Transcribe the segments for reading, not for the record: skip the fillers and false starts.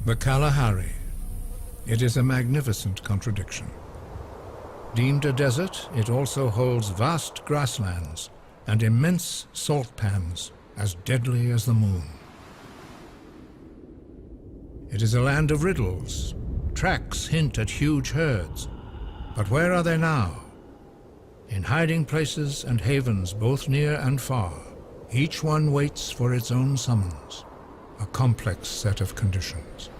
The Kalahari. It is a magnificent contradiction. Deemed a desert, it also holds vast grasslands and immense salt pans as deadly as the moon. It is a land of riddles. Tracks hint at huge herds. But where are they now? In hiding places and havens both near and far, each one waits for its own summons, a complex set of conditions.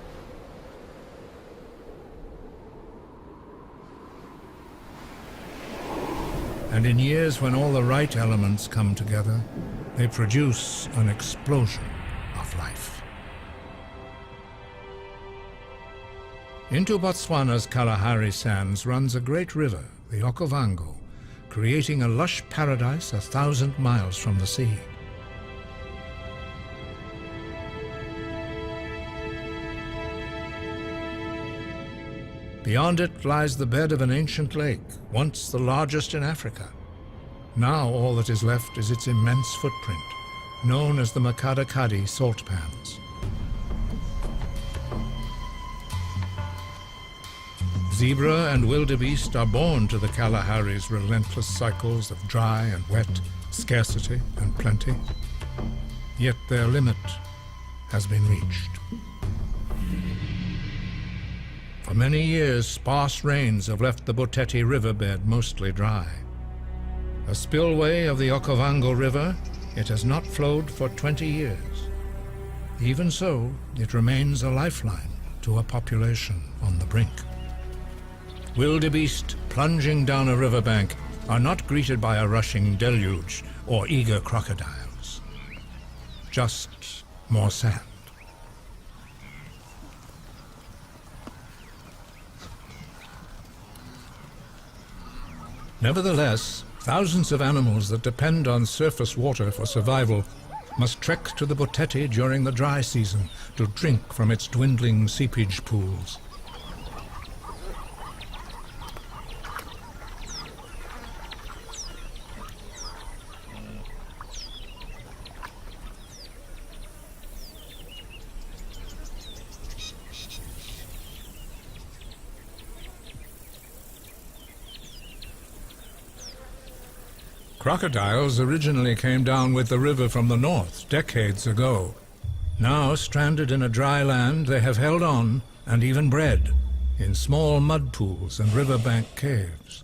And in years when all the right elements come together, they produce an explosion of life. Into Botswana's Kalahari sands runs a great river, the Okavango, creating a lush paradise 1,000 miles from the sea. Beyond it lies the bed of an ancient lake, once the largest in Africa. Now all that is left is its immense footprint, known as the Makadakadi salt pans. Zebra and wildebeest are born to the Kalahari's relentless cycles of dry and wet, scarcity and plenty. Yet their limit has been reached. For many years, sparse rains have left the Boteti riverbed mostly dry. A spillway of the Okavango River, it has not flowed for 20 years. Even so, it remains a lifeline to a population on the brink. Wildebeest plunging down a riverbank are not greeted by a rushing deluge or eager crocodiles. Just more sand. Nevertheless, thousands of animals that depend on surface water for survival must trek to the Boteti during the dry season to drink from its dwindling seepage pools. Crocodiles originally came down with the river from the north decades ago. Now, stranded in a dry land, they have held on and even bred in small mud pools and riverbank caves.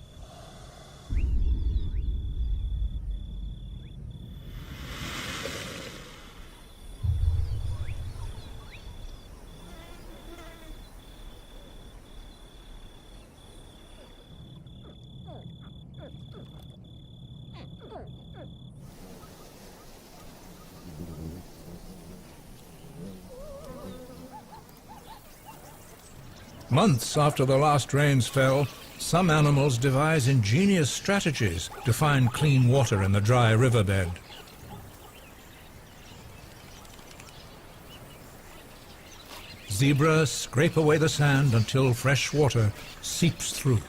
Months after the last rains fell, some animals devise ingenious strategies to find clean water in the dry riverbed. Zebra scrape away the sand until fresh water seeps through.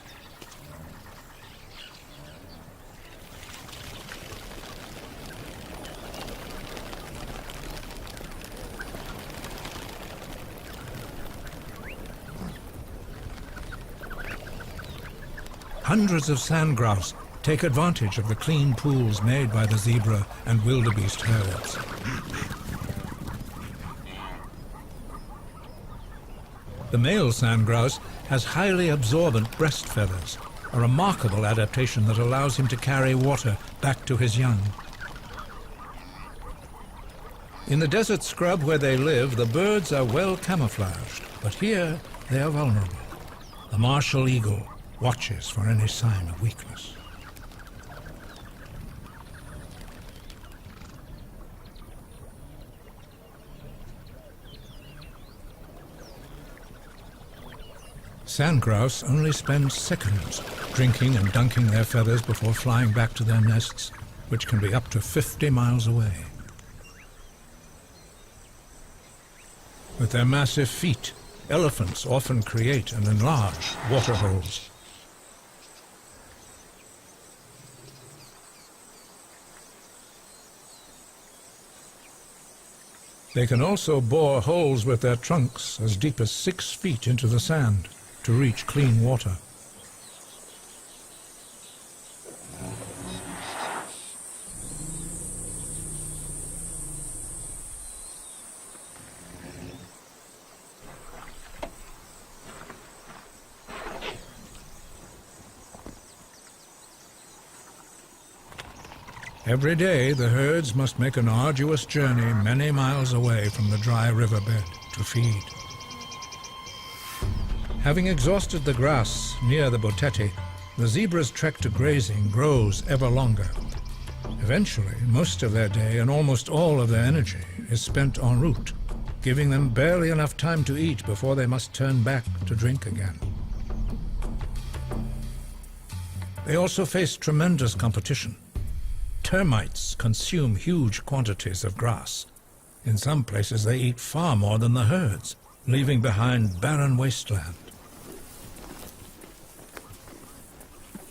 Hundreds of sand grouse take advantage of the clean pools made by the zebra and wildebeest herds. The male sand grouse has highly absorbent breast feathers, a remarkable adaptation that allows him to carry water back to his young. In the desert scrub where they live, the birds are well camouflaged, but here they are vulnerable. The martial eagle watches for any sign of weakness. Sand grouse only spend seconds drinking and dunking their feathers before flying back to their nests, which can be up to 50 miles away. With their massive feet, elephants often create and enlarge water holes. They can also bore holes with their trunks as deep as 6 feet into the sand to reach clean water. Every day, the herds must make an arduous journey many miles away from the dry riverbed to feed. Having exhausted the grass near the Boteti, the zebra's trek to grazing grows ever longer. Eventually, most of their day and almost all of their energy is spent en route, giving them barely enough time to eat before they must turn back to drink again. They also face tremendous competition. Termites consume huge quantities of grass. In some places they eat far more than the herds, leaving behind barren wasteland.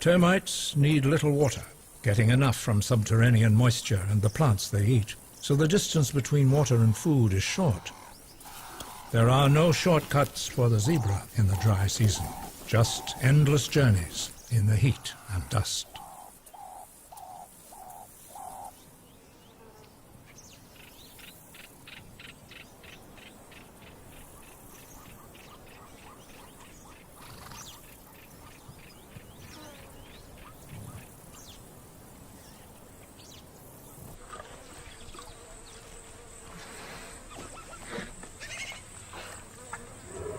Termites need little water, getting enough from subterranean moisture and the plants they eat, so the distance between water and food is short. There are no shortcuts for the zebra in the dry season, just endless journeys in the heat and dust.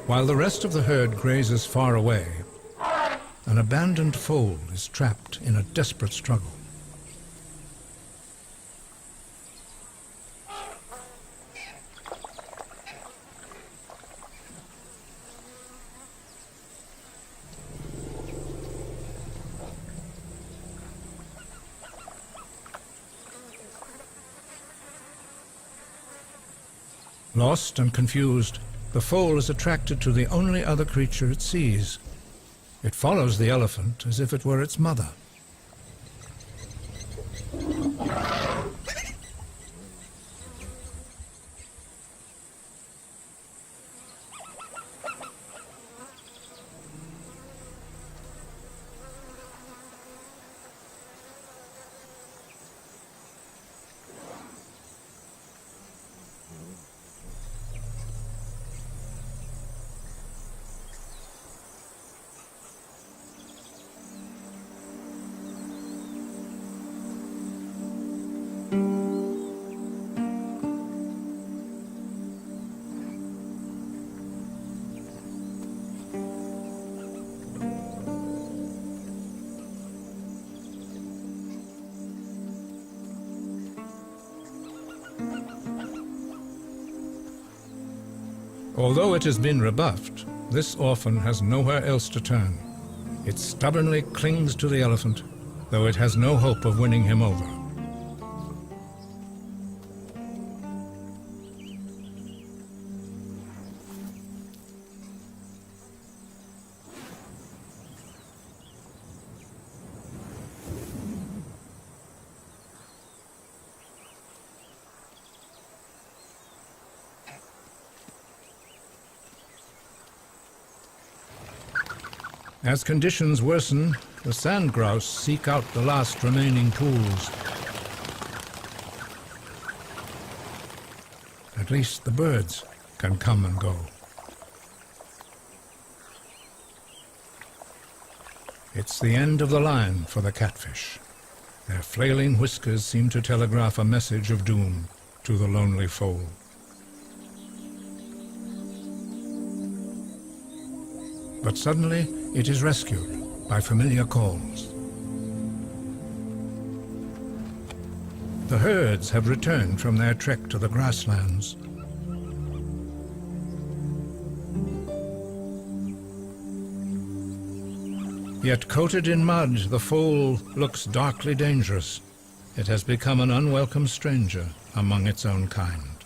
While the rest of the herd grazes far away, an abandoned foal is trapped in a desperate struggle. Lost and confused, the foal is attracted to the only other creature it sees. It follows the elephant as if it were its mother. Although it has been rebuffed, this orphan has nowhere else to turn. It stubbornly clings to the elephant, though it has no hope of winning him over. As conditions worsen, the sand grouse seek out the last remaining pools. At least the birds can come and go. It's the end of the line for the catfish. Their flailing whiskers seem to telegraph a message of doom to the lonely foal. But suddenly, it is rescued by familiar calls. The herds have returned from their trek to the grasslands. Yet coated in mud, the foal looks darkly dangerous. It has become an unwelcome stranger among its own kind.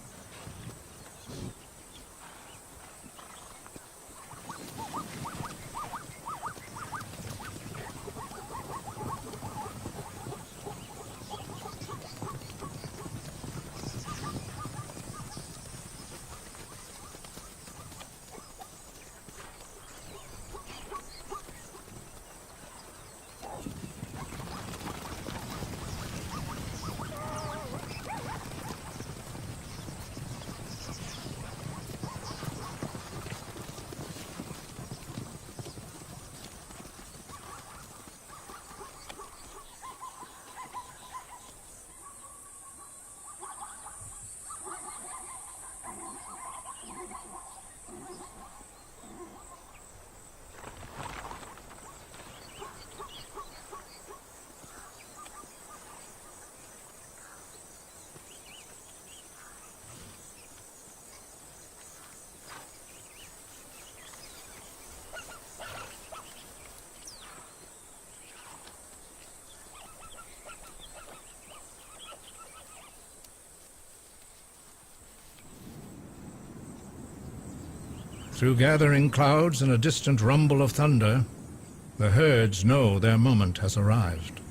Through gathering clouds and a distant rumble of thunder, the herds know their moment has arrived.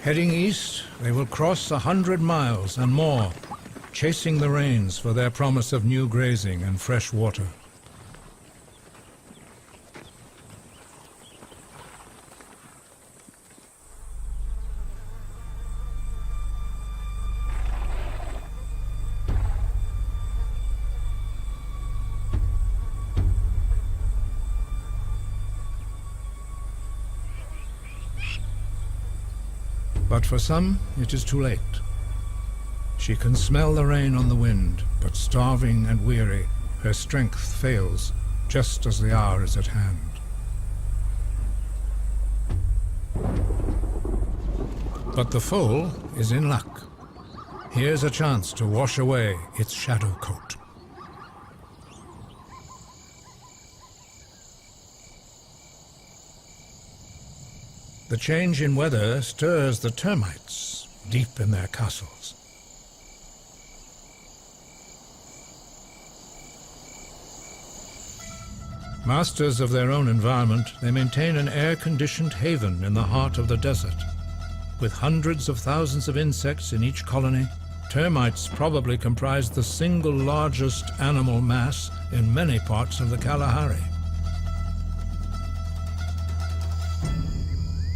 Heading east, they will cross 100 miles and more, chasing the rains for their promise of new grazing and fresh water. But for some, it is too late. She can smell the rain on the wind, but starving and weary, her strength fails just as the hour is at hand. But the foal is in luck. Here's a chance to wash away its shadow coat. The change in weather stirs the termites deep in their castles. Masters of their own environment, they maintain an air-conditioned haven in the heart of the desert. With hundreds of thousands of insects in each colony, termites probably comprise the single largest animal mass in many parts of the Kalahari.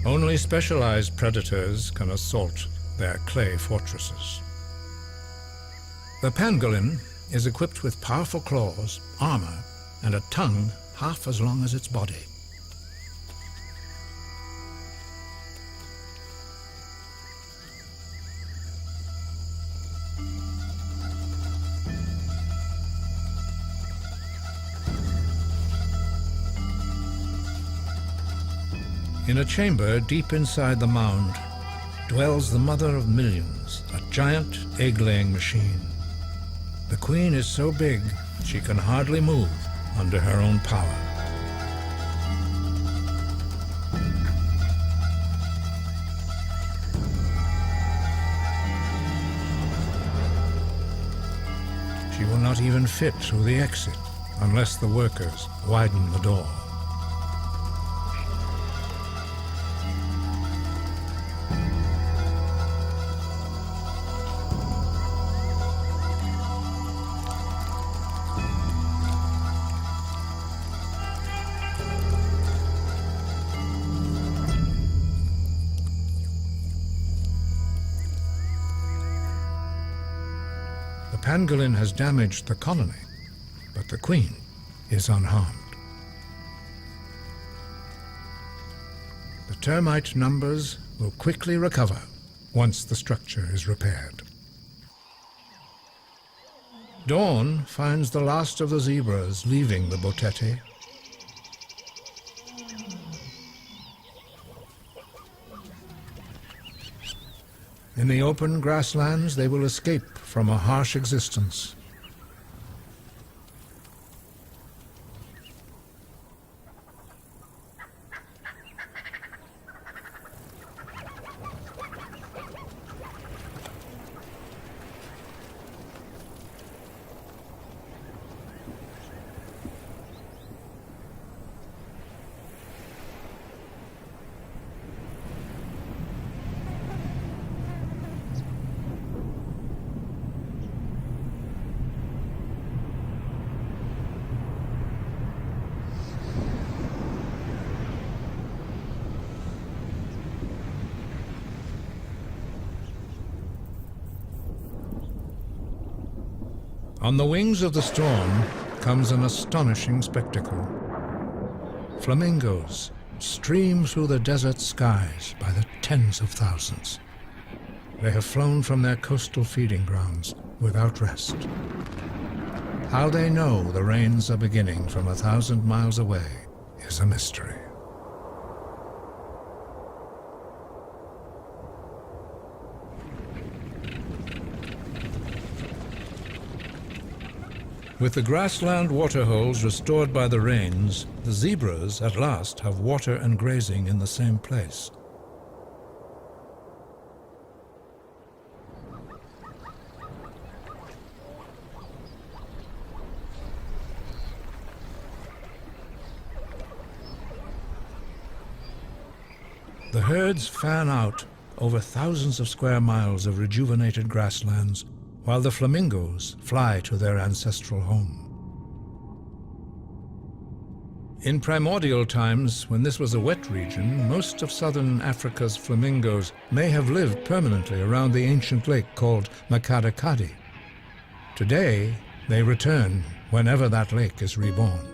Only specialized predators can assault their clay fortresses. The pangolin is equipped with powerful claws, armor, and a tongue half as long as its body. In a chamber deep inside the mound dwells the mother of millions, a giant egg-laying machine. The queen is so big she can hardly move under her own power. She will not even fit through the exit unless the workers widen the door. The pangolin has damaged the colony, but the queen is unharmed. The termite numbers will quickly recover once the structure is repaired. Dawn finds the last of the zebras leaving the Boteti. In the open grasslands, they will escape from a harsh existence. On the wings of the storm comes an astonishing spectacle. Flamingos stream through the desert skies by the tens of thousands. They have flown from their coastal feeding grounds without rest. How they know the rains are beginning from 1,000 miles away is a mystery. With the grassland waterholes restored by the rains, the zebras at last have water and grazing in the same place. The herds fan out over thousands of square miles of rejuvenated grasslands, while the flamingos fly to their ancestral home. In primordial times, when this was a wet region, most of southern Africa's flamingos may have lived permanently around the ancient lake called Makadakadi. Today, they return whenever that lake is reborn.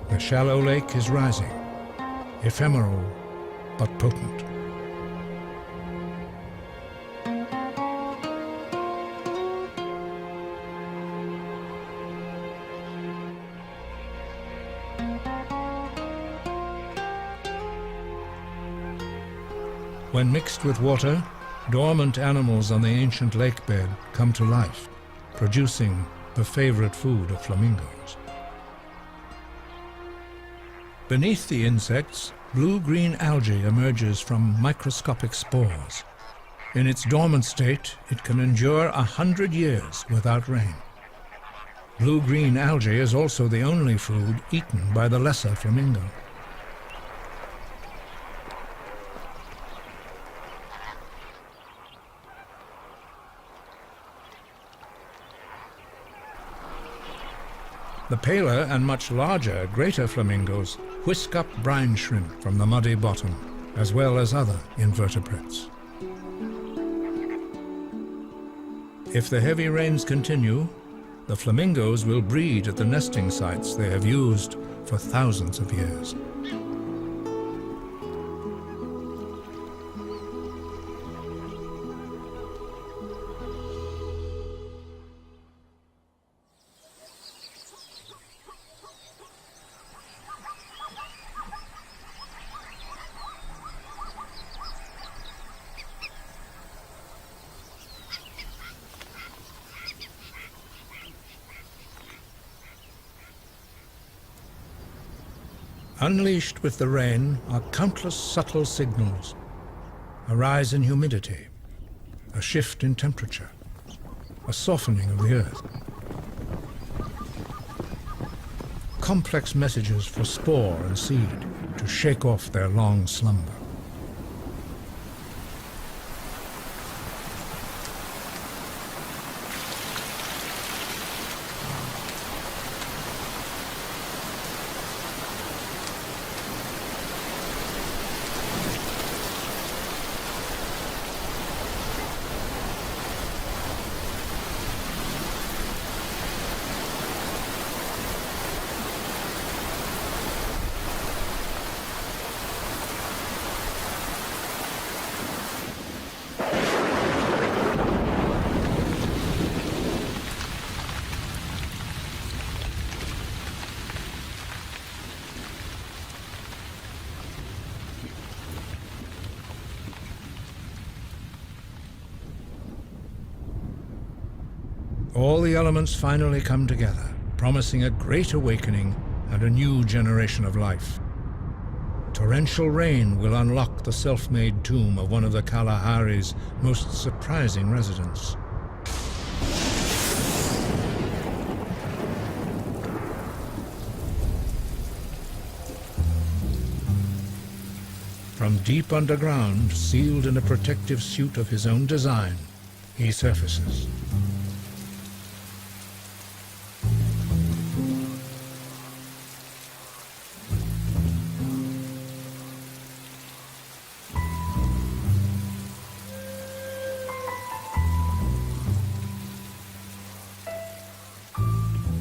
The shallow lake is rising, ephemeral but potent. When mixed with water, dormant animals on the ancient lake bed come to life, producing the favorite food of flamingos. Beneath the insects, blue-green algae emerges from microscopic spores. In its dormant state, it can endure 100 years without rain. Blue-green algae is also the only food eaten by the lesser flamingo. The paler and much larger greater flamingos whisk up brine shrimp from the muddy bottom, as well as other invertebrates. If the heavy rains continue, the flamingos will breed at the nesting sites they have used for thousands of years. Unleashed with the rain are countless subtle signals: a rise in humidity, a shift in temperature, a softening of the earth. Complex messages for spore and seed to shake off their long slumber. All the elements finally come together, promising a great awakening and a new generation of life. Torrential rain will unlock the self-made tomb of one of the Kalahari's most surprising residents. From deep underground, sealed in a protective suit of his own design, he surfaces.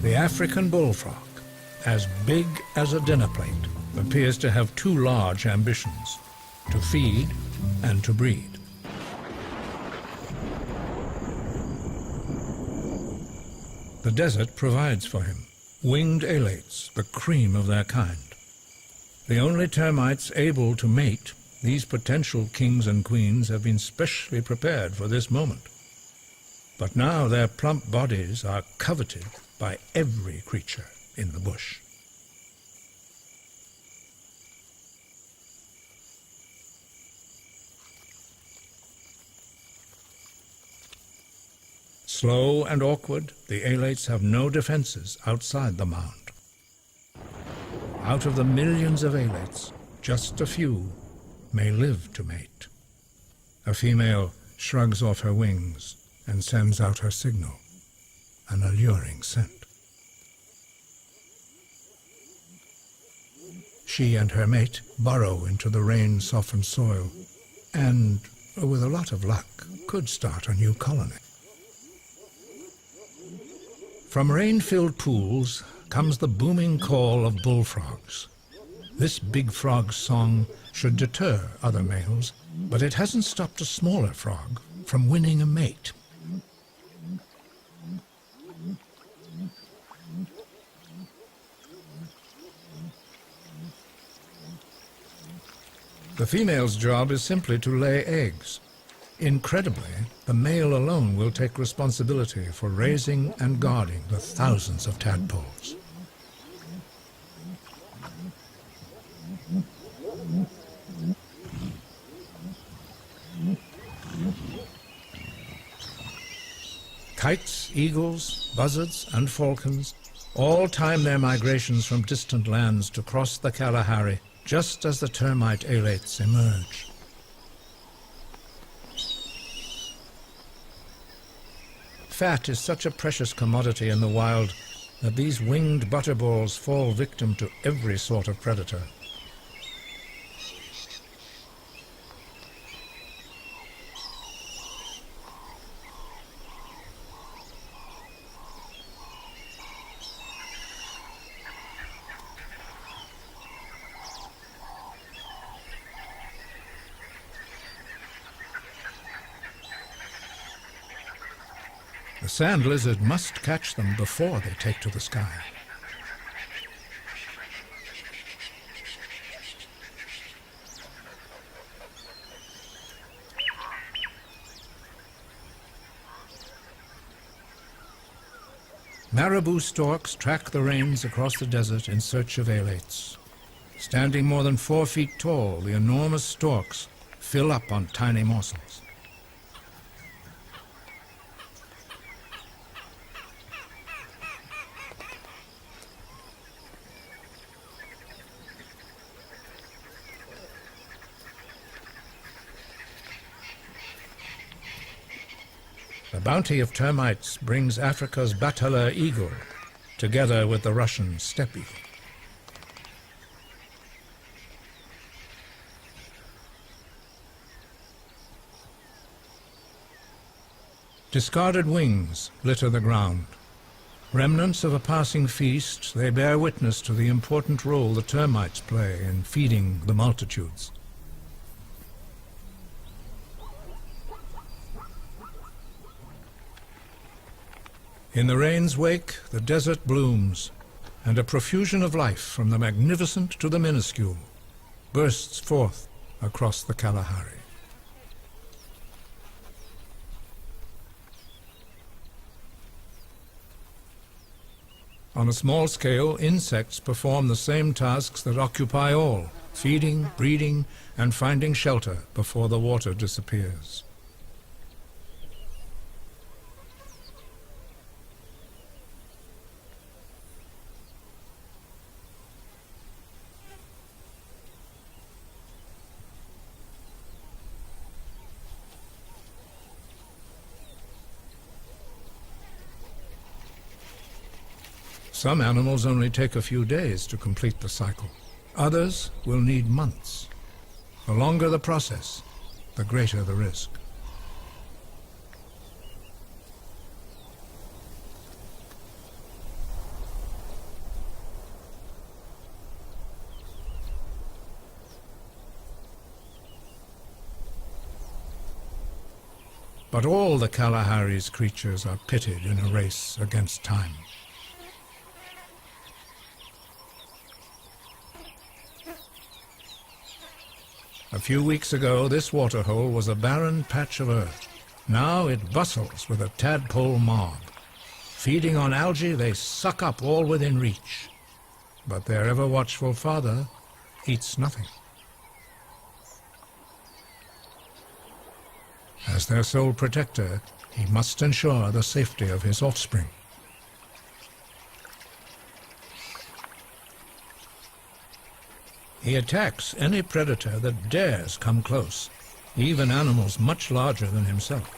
The African bullfrog, as big as a dinner plate, appears to have two large ambitions: to feed and to breed. The desert provides for him winged alates, the cream of their kind. The only termites able to mate, these potential kings and queens have been specially prepared for this moment. But now their plump bodies are coveted by every creature in the bush. Slow and awkward, the alates have no defenses outside the mound. Out of the millions of alates, just a few may live to mate. A female shrugs off her wings and sends out her signal, an alluring scent. She and her mate burrow into the rain-softened soil and, with a lot of luck, could start a new colony. From rain-filled pools comes the booming call of bullfrogs. This big frog's song should deter other males, but it hasn't stopped a smaller frog from winning a mate. The female's job is simply to lay eggs. Incredibly, the male alone will take responsibility for raising and guarding the thousands of tadpoles. Kites, eagles, buzzards, and falcons all time their migrations from distant lands to cross the Kalahari just as the termite alates emerge. Fat is such a precious commodity in the wild that these winged butterballs fall victim to every sort of predator. The sand lizard must catch them before they take to the sky. Marabou storks track the rains across the desert in search of alates. Standing more than 4 feet tall, the enormous storks fill up on tiny morsels. The bounty of termites brings Africa's bateleur eagle, together with the Russian steppe eagle. Discarded wings litter the ground. Remnants of a passing feast, they bear witness to the important role the termites play in feeding the multitudes. In the rain's wake, the desert blooms, and a profusion of life, from the magnificent to the minuscule, bursts forth across the Kalahari. On a small scale, insects perform the same tasks that occupy all: feeding, breeding, and finding shelter before the water disappears. Some animals only take a few days to complete the cycle. Others will need months. The longer the process, the greater the risk. But all the Kalahari's creatures are pitted in a race against time. A few weeks ago, this waterhole was a barren patch of earth. Now it bustles with a tadpole mob. Feeding on algae, they suck up all within reach. But their ever-watchful father eats nothing. As their sole protector, he must ensure the safety of his offspring. He attacks any predator that dares come close, even animals much larger than himself.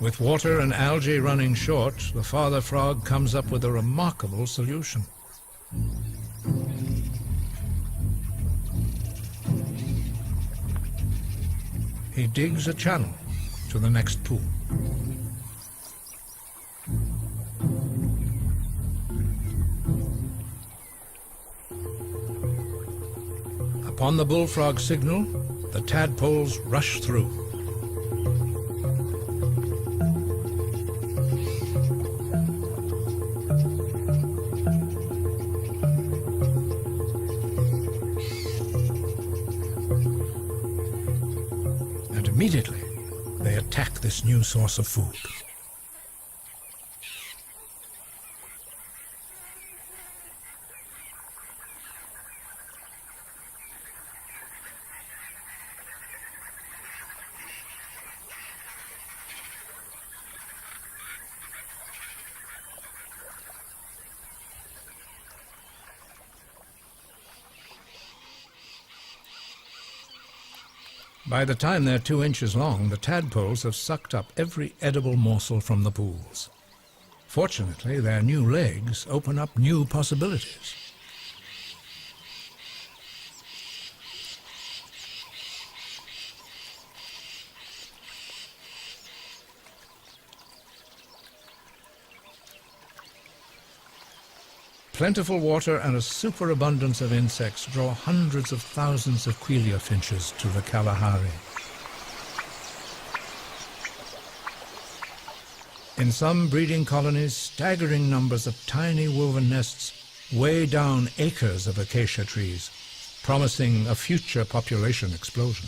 With water and algae running short, the father frog comes up with a remarkable solution. He digs a channel to the next pool. Upon the bullfrog's signal, the tadpoles rush through. Immediately, they attack this new source of food. By the time they're 2 inches long, the tadpoles have sucked up every edible morsel from the pools. Fortunately, their new legs open up new possibilities. Plentiful water and a superabundance of insects draw hundreds of thousands of quelea finches to the Kalahari. In some breeding colonies, staggering numbers of tiny woven nests weigh down acres of acacia trees, promising a future population explosion.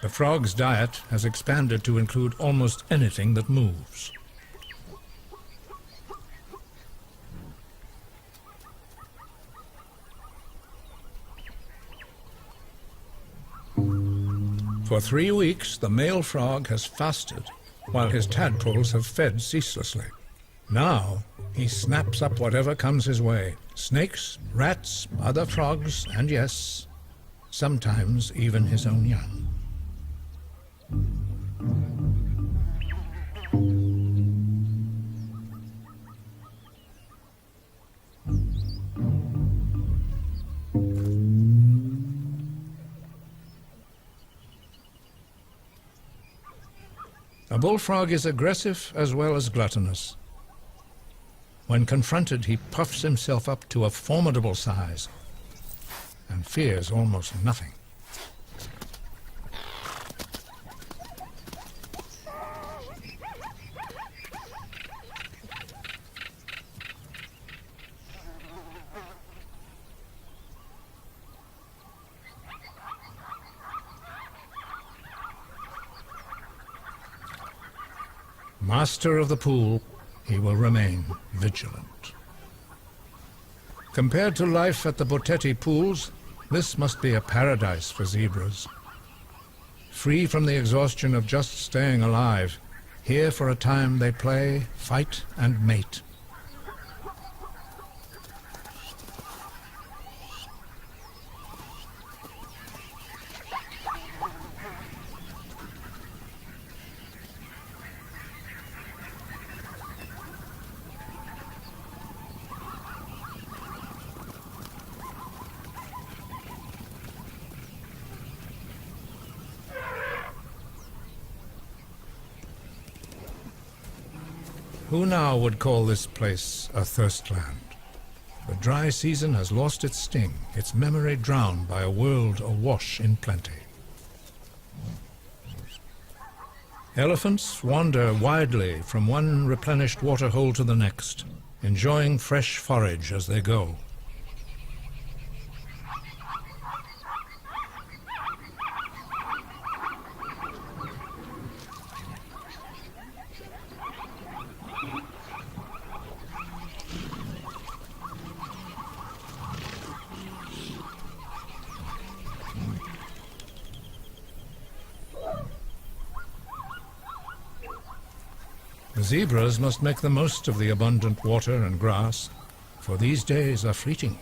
The frog's diet has expanded to include almost anything that moves. For 3 weeks, the male frog has fasted, while his tadpoles have fed ceaselessly. Now, he snaps up whatever comes his way: snakes, rats, other frogs, and yes, sometimes even his own young. A bullfrog is aggressive as well as gluttonous. When confronted, he puffs himself up to a formidable size and fears almost nothing. Master of the pool, he will remain vigilant. Compared to life at the Botetti pools, this must be a paradise for zebras. Free from the exhaustion of just staying alive, here for a time they play, fight, and mate. Who now would call this place a thirst land? The dry season has lost its sting, its memory drowned by a world awash in plenty. Elephants wander widely from one replenished waterhole to the next, enjoying fresh forage as they go. The zebras must make the most of the abundant water and grass, for these days are fleeting.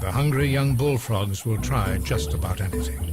The hungry young bullfrogs will try just about anything.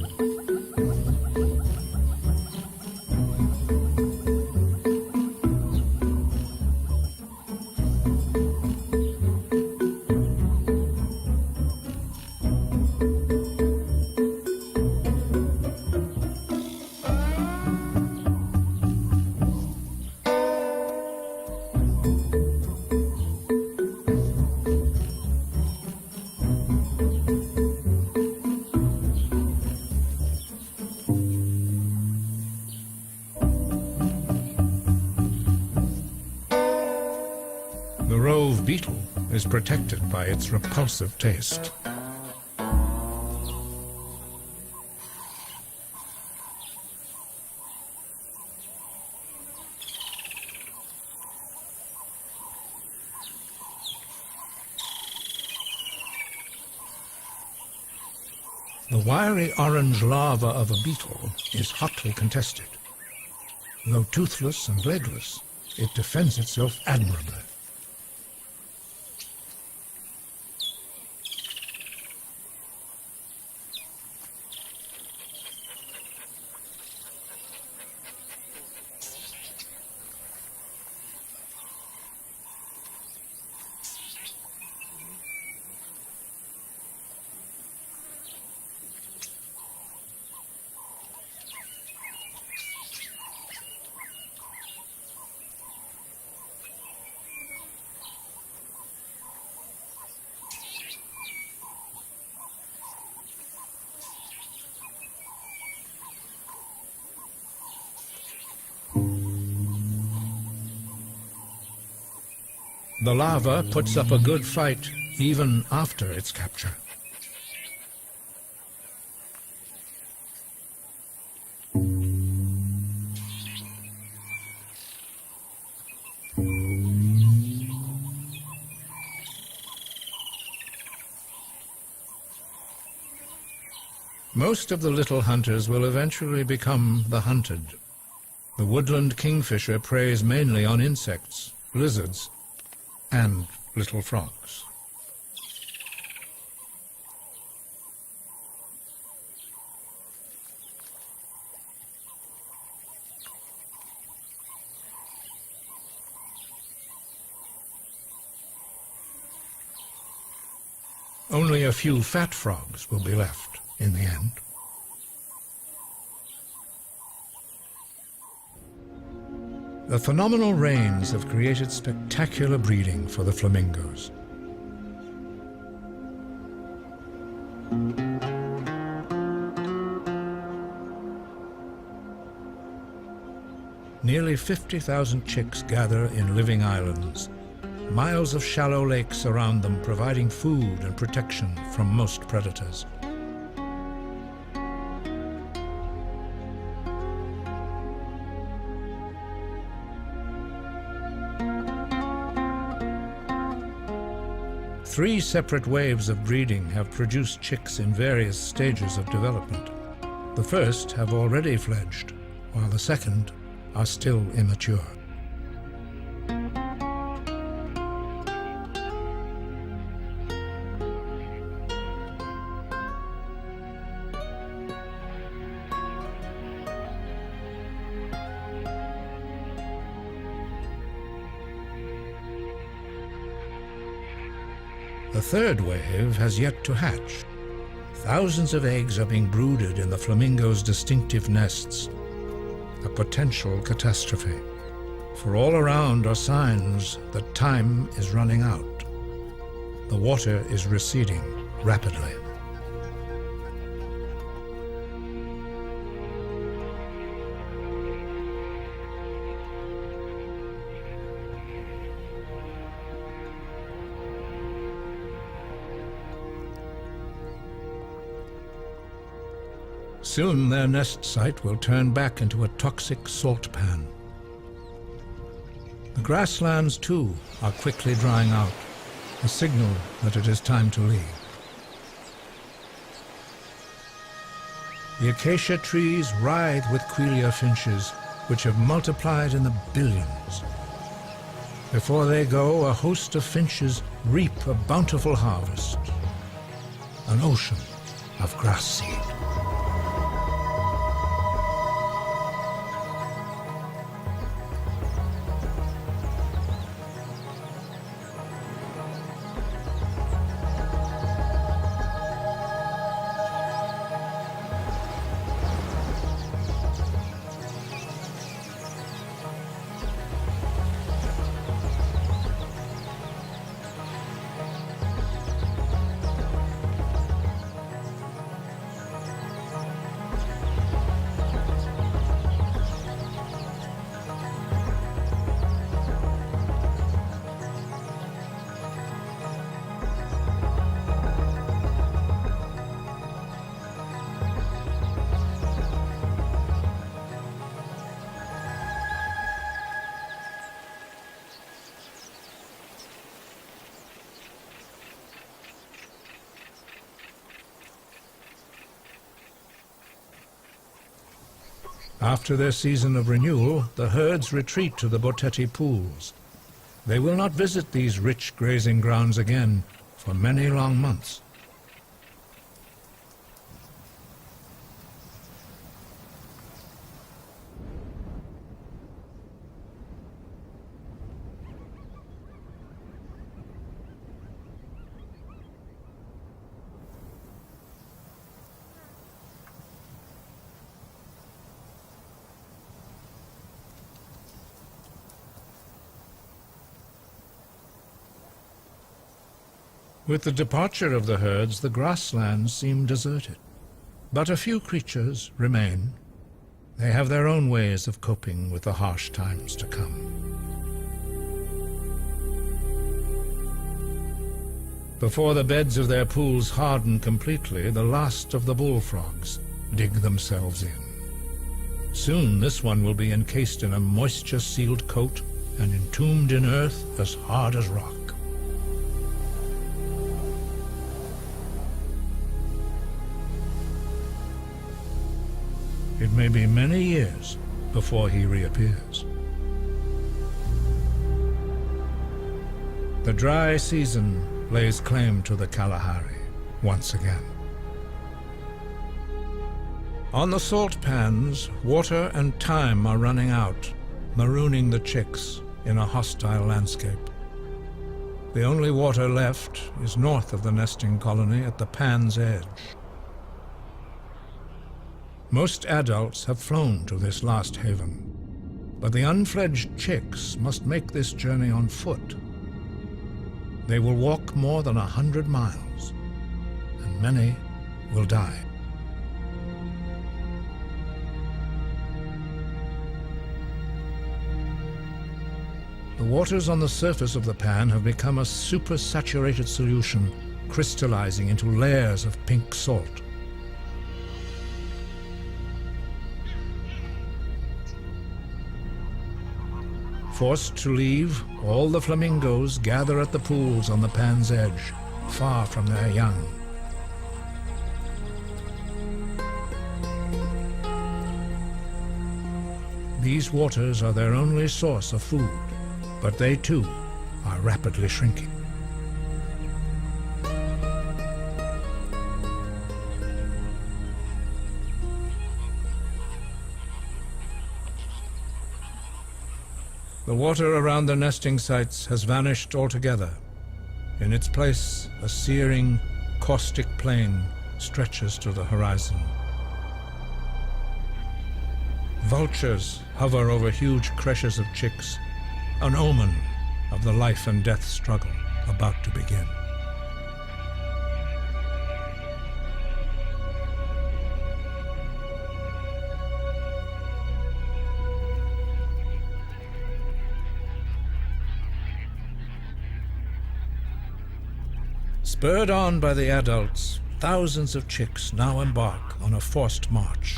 The rove beetle is protected by its repulsive taste. The wiry orange larva of a beetle is hotly contested. Though toothless and legless, it defends itself admirably. The larva puts up a good fight even after its capture. Most of the little hunters will eventually become the hunted. The woodland kingfisher preys mainly on insects, lizards, and little frogs. Only a few fat frogs will be left in the end. The phenomenal rains have created spectacular breeding for the flamingos. Nearly 50,000 chicks gather in living islands. Miles of shallow lakes surround them, providing food and protection from most predators. Three separate waves of breeding have produced chicks in various stages of development. The first have already fledged, while the second are still immature. The third wave has yet to hatch. Thousands of eggs are being brooded in the flamingo's distinctive nests. A potential catastrophe. For all around are signs that time is running out. The water is receding rapidly. Soon their nest site will turn back into a toxic salt pan. The grasslands, too, are quickly drying out, a signal that it is time to leave. The acacia trees writhe with quelea finches, which have multiplied in the billions. Before they go, a host of finches reap a bountiful harvest, an ocean of grass seed. After their season of renewal, the herds retreat to the Botetti pools. They will not visit these rich grazing grounds again for many long months. With the departure of the herds, the grasslands seem deserted. But a few creatures remain. They have their own ways of coping with the harsh times to come. Before the beds of their pools harden completely, the last of the bullfrogs dig themselves in. Soon this one will be encased in a moisture-sealed coat and entombed in earth as hard as rock. It may be many years before he reappears. The dry season lays claim to the Kalahari once again. On the salt pans, water and time are running out, marooning the chicks in a hostile landscape. The only water left is north of the nesting colony at the pan's edge. Most adults have flown to this last haven, but the unfledged chicks must make this journey on foot. They will walk more than 100 miles, and many will die. The waters on the surface of the pan have become a supersaturated solution, crystallizing into layers of pink salt. Forced to leave, all the flamingos gather at the pools on the pan's edge, far from their young. These waters are their only source of food, but they too are rapidly shrinking. The water around the nesting sites has vanished altogether. In its place, a searing, caustic plain stretches to the horizon. Vultures hover over huge creches of chicks, an omen of the life and death struggle about to begin. Spurred on by the adults, thousands of chicks now embark on a forced march.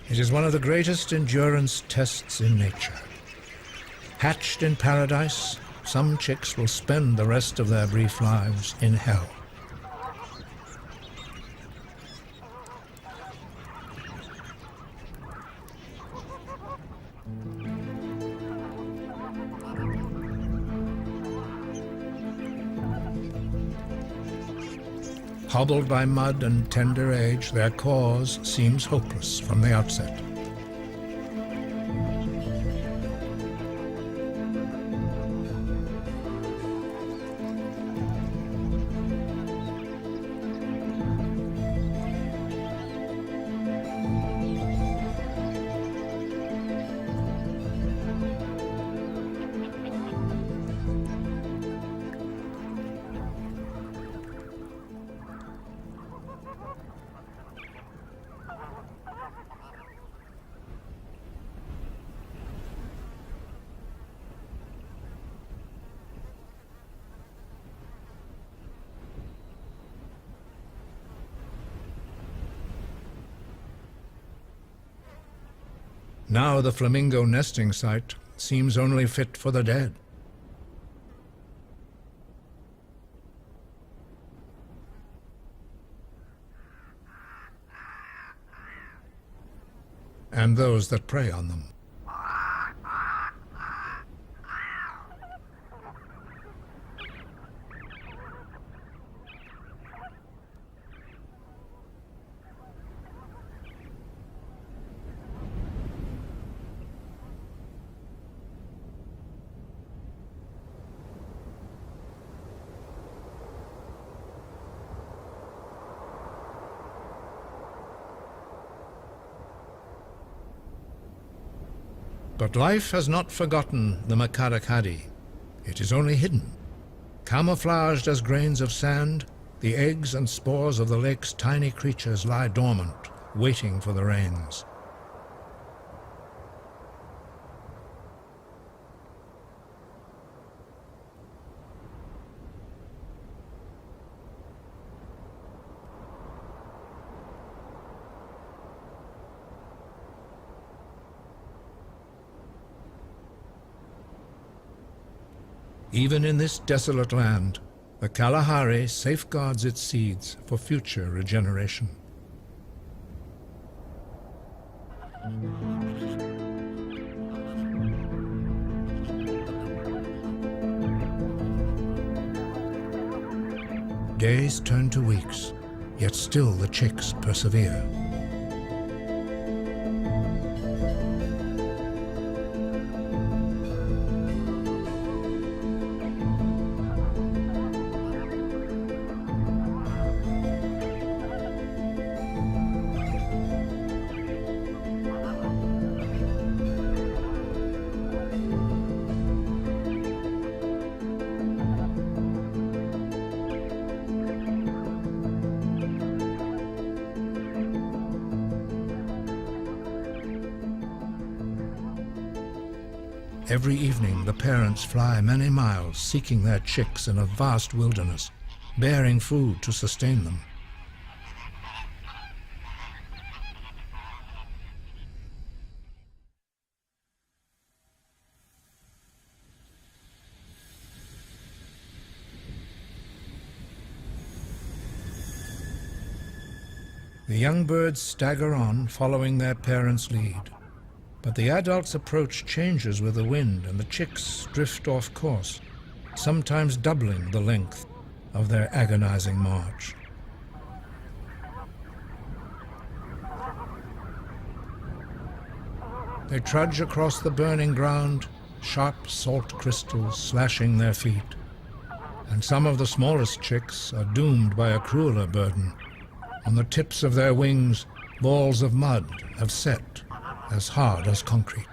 It is one of the greatest endurance tests in nature. Hatched in paradise, some chicks will spend the rest of their brief lives in hell. Hobbled by mud and tender age, their cause seems hopeless from the outset. Now the flamingo nesting site seems only fit for the dead. And those that prey on them. But life has not forgotten the Makarakadi. It is only hidden. Camouflaged as grains of sand, the eggs and spores of the lake's tiny creatures lie dormant, waiting for the rains. Even in this desolate land, the Kalahari safeguards its seeds for future regeneration. Days turn to weeks, yet still the chicks persevere. Every evening, the parents fly many miles seeking their chicks in a vast wilderness, bearing food to sustain them. The young birds stagger on, following their parents' lead. But the adult's approach changes with the wind, and the chicks drift off course, sometimes doubling the length of their agonizing march. They trudge across the burning ground, sharp salt crystals slashing their feet. And some of the smallest chicks are doomed by a crueler burden. On the tips of their wings, balls of mud have set as hard as concrete.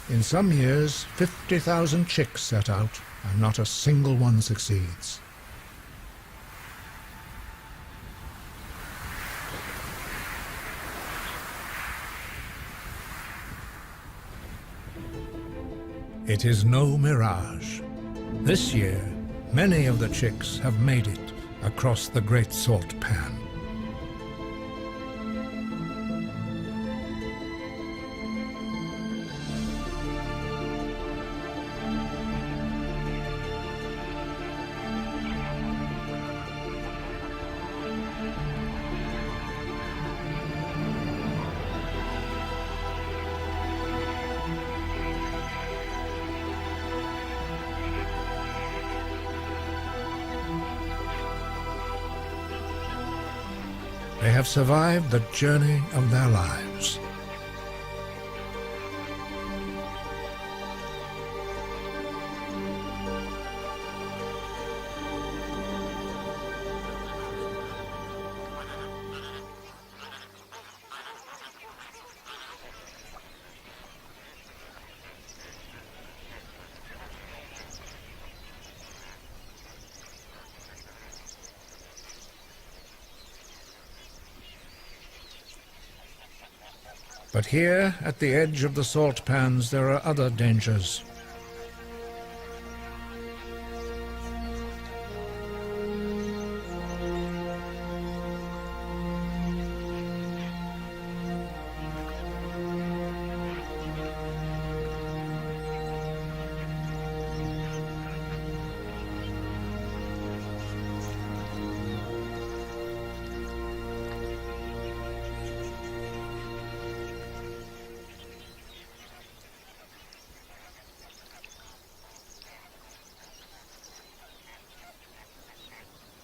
In some years, 50,000 chicks set out, and not a single one succeeds. It is no mirage. This year, many of the chicks have made it across the Great Salt Pan. They have survived the journey of their lives. But here, at the edge of the salt pans, there are other dangers.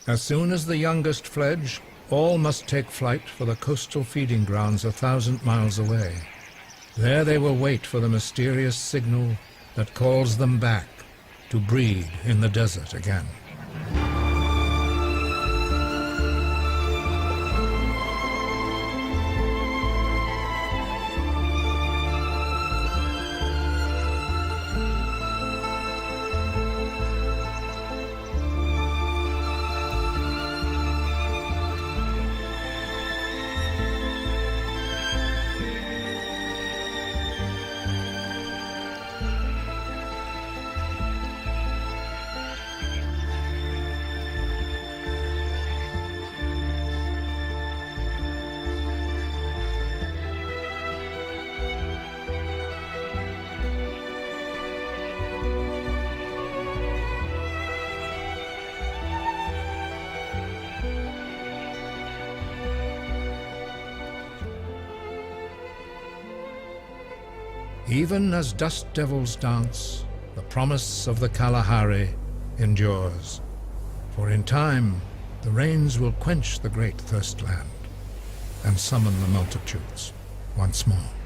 As soon as the youngest fledge, all must take flight for the coastal feeding grounds 1,000 miles away. There they will wait for the mysterious signal that calls them back to breed in the desert again. Even as dust devils dance, the promise of the Kalahari endures. For in time, the rains will quench the great thirst land and summon the multitudes once more.